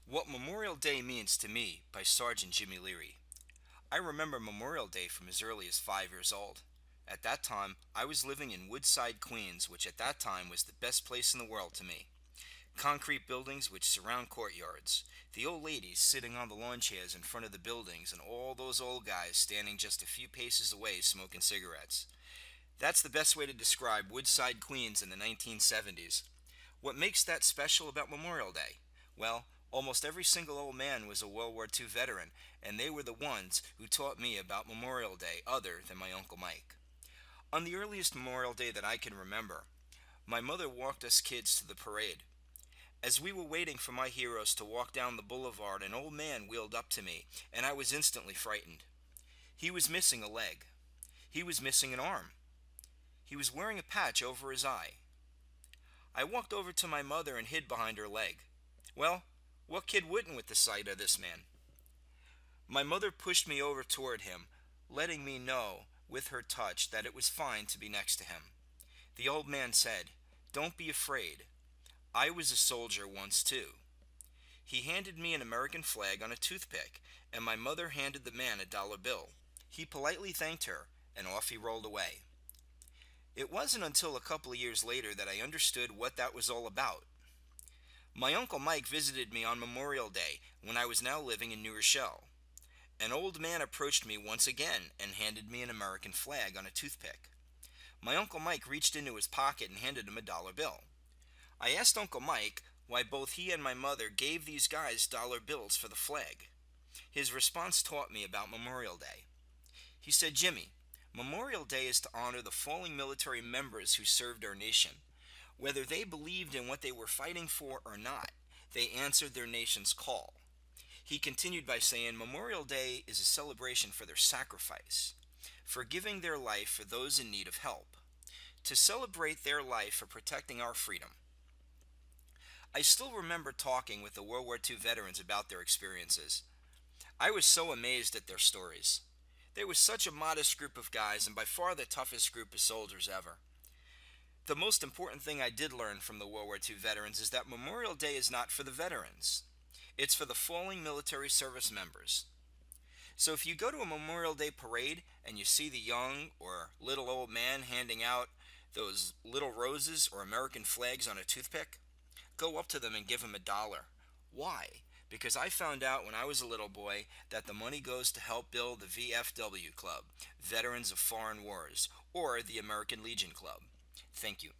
What Memorial Day Means to Me by Sergeant Jimmy Leary. I remember Memorial Day from as early as 5 years old. At that time, I was living in Woodside, Queens, which at that time was the best place in the world to me. Concrete buildings which surround courtyards, the old ladies sitting on the lawn chairs in front of the buildings, and all those old guys standing just a few paces away smoking cigarettes. That's the best way to describe Woodside, Queens in the 1970s. What makes that special about Memorial Day? Well, almost every single old man was a World War II veteran, and they were the ones who taught me about Memorial Day other than my Uncle Mike. On the earliest Memorial Day that I can remember, my mother walked us kids to the parade. As we were waiting for my heroes to walk down the boulevard, an old man wheeled up to me, and I was instantly frightened. He was missing a leg. He was missing an arm. He was wearing a patch over his eye. I walked over to my mother and hid behind her leg. Well, what kid wouldn't with the sight of this man? My mother pushed me over toward him, letting me know with her touch that it was fine to be next to him. The old man said, "Don't be afraid. I was a soldier once too." He handed me an American flag on a toothpick, and my mother handed the man a dollar bill. He politely thanked her, and off he rolled away. It wasn't until a couple of years later that I understood what that was all about. My Uncle Mike visited me on Memorial Day when I was now living in New Rochelle. An old man approached me once again and handed me an American flag on a toothpick. My Uncle Mike reached into his pocket and handed him a dollar bill. I asked Uncle Mike why both he and my mother gave these guys dollar bills for the flag. His response taught me about Memorial Day. He said, "Jimmy, Memorial Day is to honor the fallen military members who served our nation. Whether they believed in what they were fighting for or not, they answered their nation's call." He continued by saying Memorial Day is a celebration for their sacrifice, for giving their life for those in need of help, to celebrate their life for protecting our freedom. I still remember talking with the World War II veterans about their experiences. I was so amazed at their stories. They were such a modest group of guys and by far the toughest group of soldiers ever. The most important thing I did learn from the World War II veterans is that Memorial Day is not for the veterans. It's for the fallen military service members. So if you go to a Memorial Day parade and you see the young or little old man handing out those little roses or American flags on a toothpick, go up to them and give them a dollar. Why? Because I found out when I was a little boy that the money goes to help build the VFW Club, Veterans of Foreign Wars, or the American Legion Club. Thank you.